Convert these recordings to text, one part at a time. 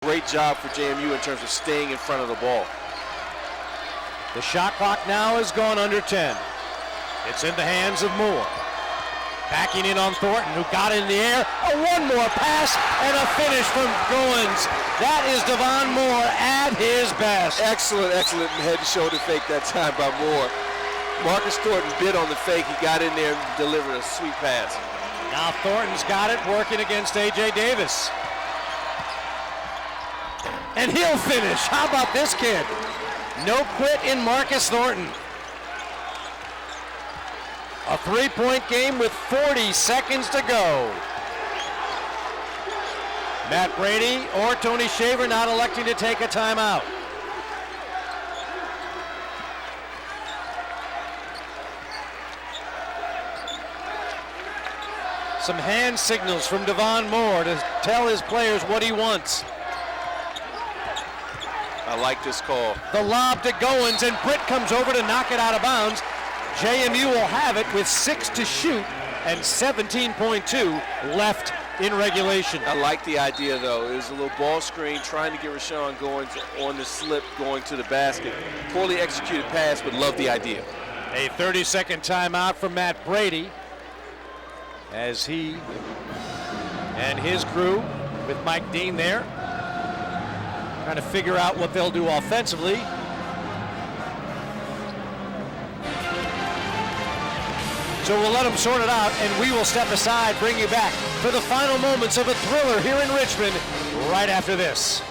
Great job for JMU in terms of staying in front of the ball. The shot clock now has gone under 10. It's in the hands of Moore. Backing in on Thornton, who got in the air. One more pass and a finish from Goins. That is Devon Moore at his best. Excellent head and shoulder fake that time by Moore. Marcus Thornton bit on the fake. He got in there and delivered a sweet pass. Now Thornton's got it, working against A.J. Davis. And he'll finish. How about this kid? No quit in Marcus Thornton. A three-point game with 40 seconds to go. Matt Brady or Tony Shaver not electing to take a timeout. Some hand signals from Devon Moore to tell his players what he wants. I like this call. The lob to Goins, and Britt comes over to knock it out of bounds. JMU will have it with 6 to shoot and 17.2 left in regulation. I like the idea, though. It was a little ball screen trying to get Rashawn Goins on the slip going to the basket. Poorly executed pass, but love the idea. A 30-second timeout from Matt Brady as he and his crew with Mike Dean there trying to figure out what they'll do offensively. So we'll let them sort it out, and we will step aside, bring you back for the final moments of a thriller here in Richmond right after this.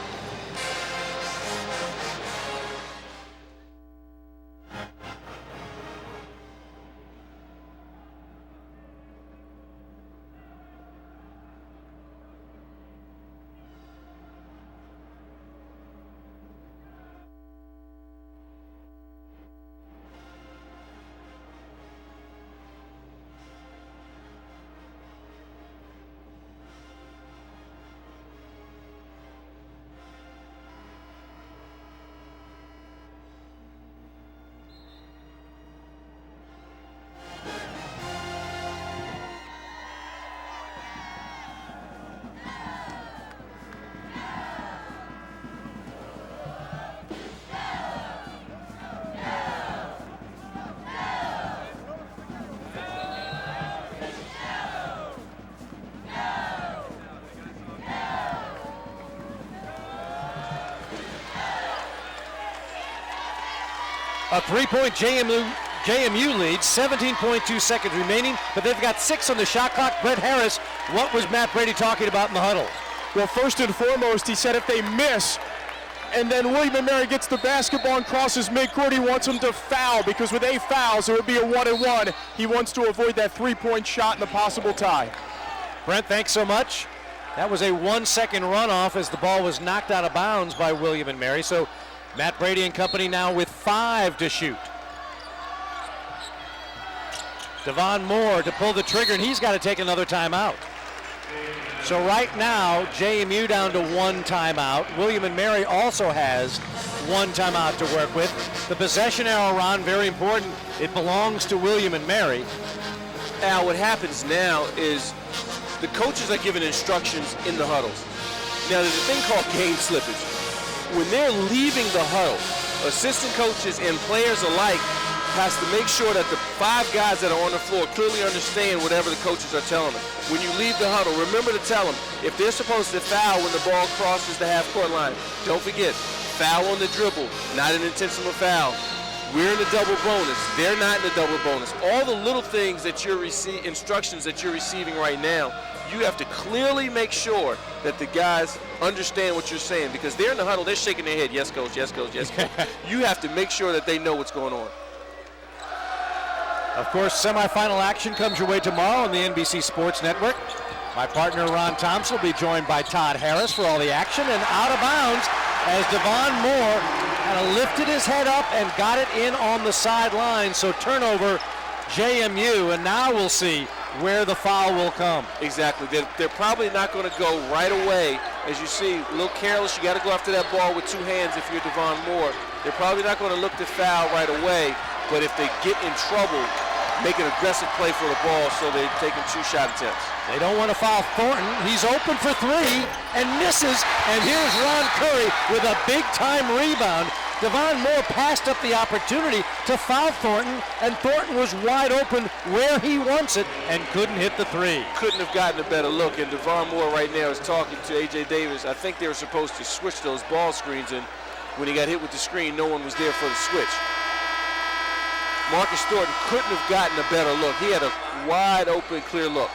A three-point JMU lead, 17.2 seconds remaining, but they've got 6 on the shot clock. Brett Harris, what was Matt Brady talking about in the huddle? Well, first and foremost, he said if they miss and then William & Mary gets the basketball and crosses midcourt, he wants them to foul, because with 8 fouls, it would be a 1-and-1. He wants to avoid that three-point shot and the possible tie. Brent, thanks so much. That was a 1-second runoff as the ball was knocked out of bounds by William & Mary. So Matt Brady and company now with 5 to shoot. Devon Moore to pull the trigger, and he's got to take another timeout. So right now, JMU down to 1 timeout. William & Mary also has 1 timeout to work with. The possession arrow, Ron, very important. It belongs to William & Mary. Now, what happens now is the coaches are giving instructions in the huddles. Now, there's a thing called game slippage. When they're leaving the huddle, assistant coaches and players alike has to make sure that the 5 guys that are on the floor clearly understand whatever the coaches are telling them. When you leave the huddle, remember to tell them if they're supposed to foul when the ball crosses the half-court line, don't forget, foul on the dribble, not an intentional foul. We're in the double bonus. They're not in the double bonus. All the little things that you're instructions that you're receiving right now, you have to clearly make sure that the guys understand what you're saying, because they're in the huddle, they're shaking their head, yes, coach, yes, coach, yes, coach. You have to make sure that they know what's going on. Of course, semifinal action comes your way tomorrow on the NBC Sports Network. My partner, Ron Thompson, will be joined by Todd Harris for all the action, and out of bounds as Devon Moore kind of lifted his head up and got it in on the sideline. So turnover, JMU, and now we'll see where the foul will come. Exactly. They're probably not going to go right away. As you see, a little careless. You got to go after that ball with 2 hands if you're Devon Moore. They're probably not going to look to foul right away, but if they get in trouble, make an aggressive play for the ball, so they're taking 2 shot attempts. They don't want to foul Thornton. He's open for 3 and misses. And here's Ron Curry with a big-time rebound. Devon Moore passed up the opportunity to foul Thornton, and Thornton was wide open where he wants it and couldn't hit the 3. Couldn't have gotten a better look, and Devon Moore right now is talking to A.J. Davis. I think they were supposed to switch those ball screens, and when he got hit with the screen, no one was there for the switch. Marcus Thornton couldn't have gotten a better look. He had a wide open, clear look.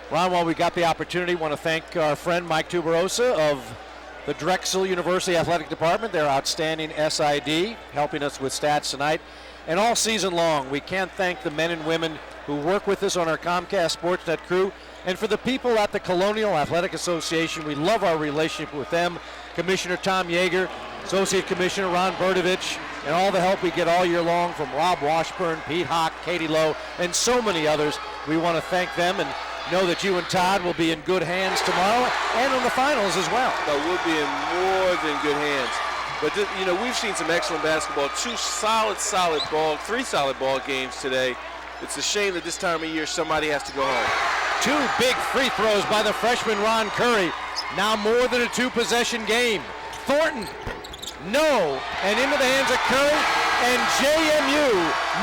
Ron, while we got the opportunity, want to thank our friend Mike Tuberosa of the Drexel University Athletic Department, their outstanding SID, helping us with stats tonight. And all season long, we can't thank the men and women who work with us on our Comcast Sportsnet crew. And for the people at the Colonial Athletic Association, we love our relationship with them. Commissioner Tom Yeager, Associate Commissioner Ron Berdovich, and all the help we get all year long from Rob Washburn, Pete Hawk, Katie Lowe, and so many others. We want to thank them and know that you and Todd will be in good hands tomorrow and on the finals as well. No, we'll be in more than good hands. But, we've seen some excellent basketball. 3 solid ball games today. It's a shame that this time of year somebody has to go home. 2 big free throws by the freshman Ron Curry. Now more than a 2-possession game. Thornton, no, and into the hands of Curry, and JMU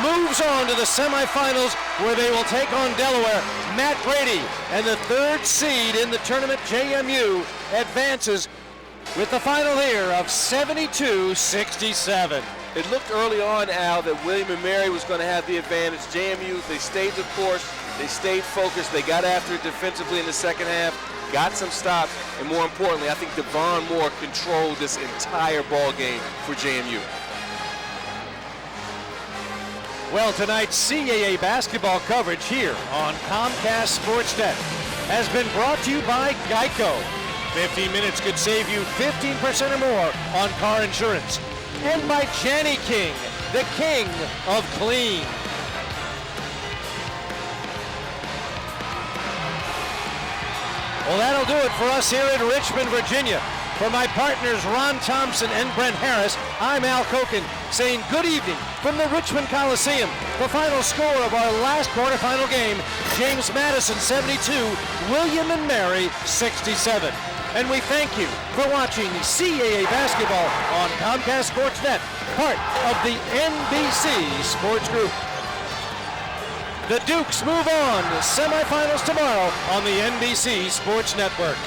moves on to the semifinals where they will take on Delaware. Matt Brady, and the 3rd seed in the tournament, JMU, advances with the final here of 72-67. It looked early on, Al, that William & Mary was going to have the advantage. JMU, they stayed the course, they stayed focused, they got after it defensively in the second half, got some stops, and more importantly, I think Devon Moore controlled this entire ball game for JMU. Well, tonight's CAA basketball coverage here on Comcast Sportsnet has been brought to you by Geico. 15 minutes could save you 15% or more on car insurance. And by Jenny King, the king of clean. Well, that'll do it for us here in Richmond, Virginia. For my partners Ron Thompson and Brent Harris, I'm Al Koken saying good evening from the Richmond Coliseum. The final score of our last quarterfinal game, James Madison 72, William & Mary 67. And we thank you for watching CAA basketball on Comcast Sportsnet, part of the NBC Sports Group. The Dukes move on to semifinals tomorrow on the NBC Sports Network.